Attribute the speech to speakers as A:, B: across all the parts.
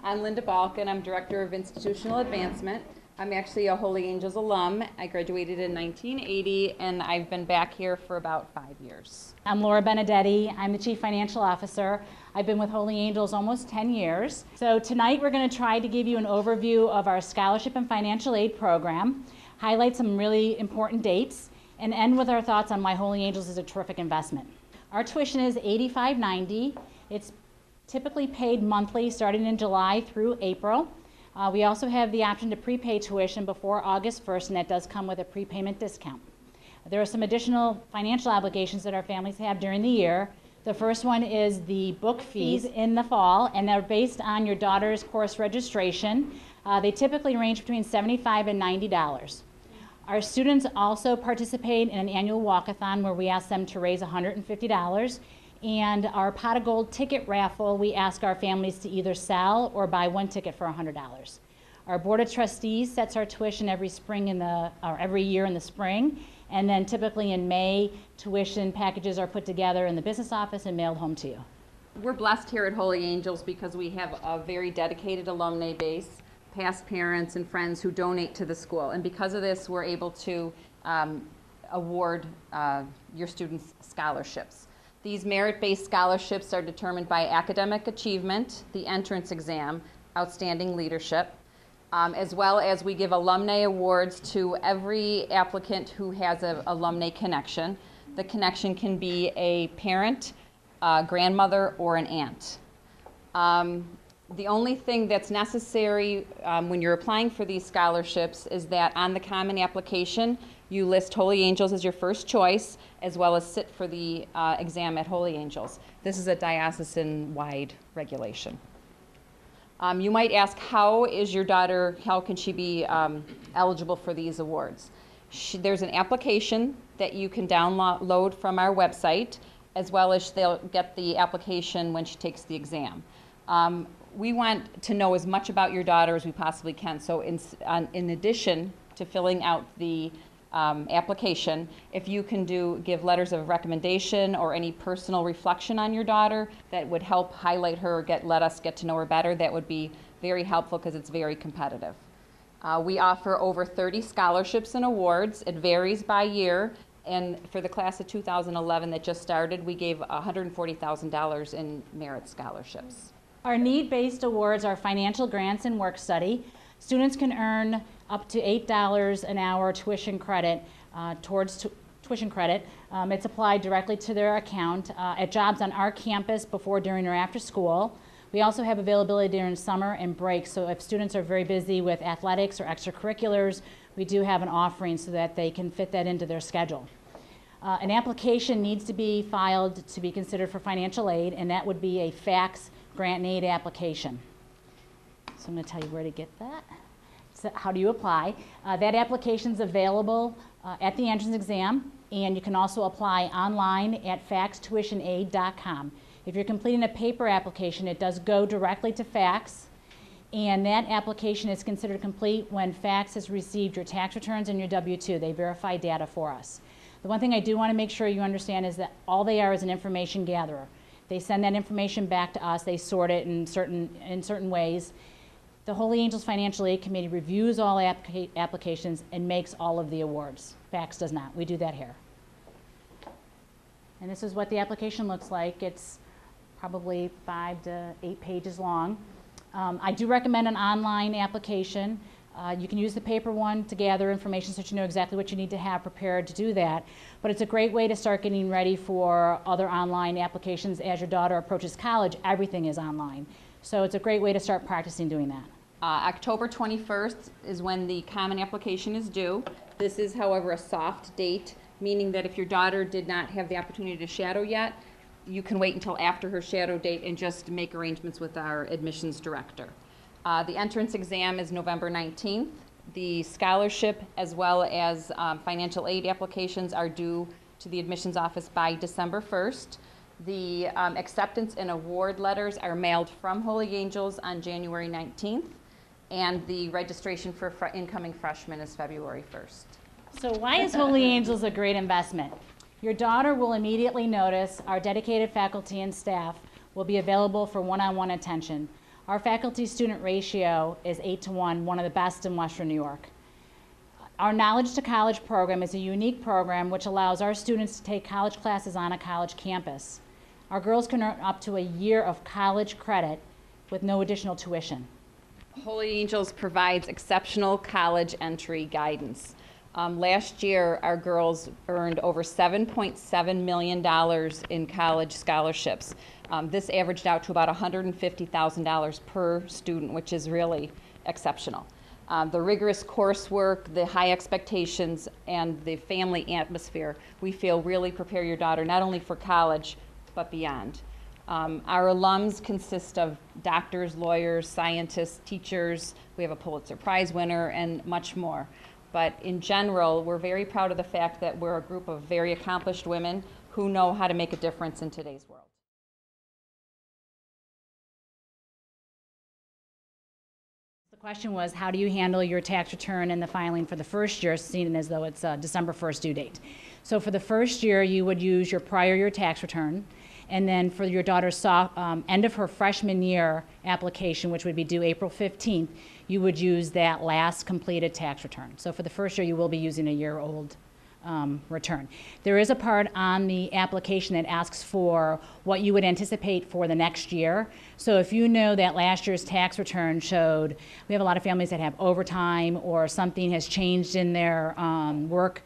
A: I'm Linda Balkin. I'm Director of Institutional Advancement. I'm actually a Holy Angels alum. I graduated in 1980, and I've been back here for about 5 years.
B: I'm Laura Benedetti. I'm the Chief Financial Officer. I've been with Holy Angels almost 10 years. So tonight we're going to try to give you an overview of our scholarship and financial aid program, highlight some really important dates, and end with our thoughts on why Holy Angels is a terrific investment. Our tuition is $85.90. It's typically paid monthly starting in July through April. We also have the option to prepay tuition before August 1st, and that does come with a prepayment discount. There are some additional financial obligations that our families have during the year. The first one is the book fees in the fall, and they're based on your daughter's course registration. They typically range between $75 and $90. Our students also participate in an annual walkathon where we ask them to raise $150. And our Pot of Gold ticket raffle, we ask our families to either sell or buy one ticket for $100. Our Board of Trustees sets our tuition every year in the spring, and then typically in May, tuition packages are put together in the business office and mailed home to you.
A: We're blessed here at Holy Angels because we have a very dedicated alumni base, past parents and friends who donate to the school. And because of this, we're able to award your students scholarships. These merit-based scholarships are determined by academic achievement, the entrance exam, outstanding leadership, as well as we give alumni awards to every applicant who has an alumni connection. The connection can be a parent, a grandmother, or an aunt. The only thing that's necessary when you're applying for these scholarships is that on the common application, you list Holy Angels as your first choice, as well as sit for the exam at Holy Angels. This is a diocesan-wide regulation. You might ask, how can she be eligible for these awards? There's an application that you can download from our website, as well as they'll get the application when she takes the exam. We want to know as much about your daughter as we possibly can. So in addition to filling out the application, if you can give letters of recommendation or any personal reflection on your daughter that would help highlight her or let us get to know her better, that would be very helpful because it's very competitive. We offer over 30 scholarships and awards. It varies by year. And for the class of 2011 that just started, we gave $140,000 in merit scholarships.
B: Our need-based awards are financial grants and work study. Students can earn up to $8 an hour tuition credit towards tuition credit. It's applied directly to their account at jobs on our campus before, during, or after school. We also have availability during summer and breaks, so if students are very busy with athletics or extracurriculars, we do have an offering so that they can fit that into their schedule. An application needs to be filed to be considered for financial aid, and that would be a FACTS grant and aid application. So I'm going to tell you where to get that. So how do you apply? That application is available at the entrance exam, and you can also apply online at factstuitionaid.com. If you're completing a paper application, it does go directly to FACTS, and that application is considered complete when FACTS has received your tax returns and your W-2. They verify data for us. The one thing I do want to make sure you understand is that all they are is an information gatherer. They send that information back to us. They sort it in certain ways. The Holy Angels Financial Aid Committee reviews all applications and makes all of the awards. FACTS does not. We do that here. And this is what the application looks like. It's probably 5 to 8 pages long. I do recommend an online application. You can use the paper one to gather information so that you know exactly what you need to have prepared to do that. But it's a great way to start getting ready for other online applications. As your daughter approaches college, everything is online. So it's a great way to start practicing doing that.
A: October 21st is when the common application is due. This is, however, a soft date, meaning that if your daughter did not have the opportunity to shadow yet, you can wait until after her shadow date and just make arrangements with our admissions director. The entrance exam is November 19th. The scholarship as well as financial aid applications are due to the admissions office by December 1st. The acceptance and award letters are mailed from Holy Angels on January 19th, and the registration for incoming freshmen is February 1st.
B: So why is Holy Angels a great investment? Your daughter will immediately notice our dedicated faculty and staff will be available for one-on-one attention. Our faculty-student ratio is 8-to-1, one of the best in Western New York. Our Knowledge to College program is a unique program which allows our students to take college classes on a college campus. Our girls can earn up to a year of college credit with no additional tuition.
A: Holy Angels provides exceptional college entry guidance. Last year, our girls earned over $7.7 million in college scholarships. This averaged out to about $150,000 per student, which is really exceptional. The rigorous coursework, the high expectations, and the family atmosphere, we feel really prepare your daughter not only for college, but beyond. Our alums consist of doctors, lawyers, scientists, teachers. We have a Pulitzer Prize winner and much more. But in general, we're very proud of the fact that we're a group of very accomplished women who know how to make a difference in today's world.
B: The question was, how do you handle your tax return and the filing for the first year, seeing as though it's a December 1st due date? So for the first year, you would use your prior year tax return. And then for your daughter's end of her freshman year application, which would be due April 15th, you would use that last completed tax return. So for the first year, you will be using a year-old return. There is a part on the application that asks for what you would anticipate for the next year. So if you know that last year's tax return showed, we have a lot of families that have overtime or something has changed in their work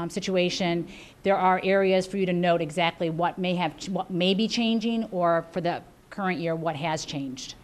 B: situation, there are areas for you to note exactly what may be changing, or for the current year, what has changed.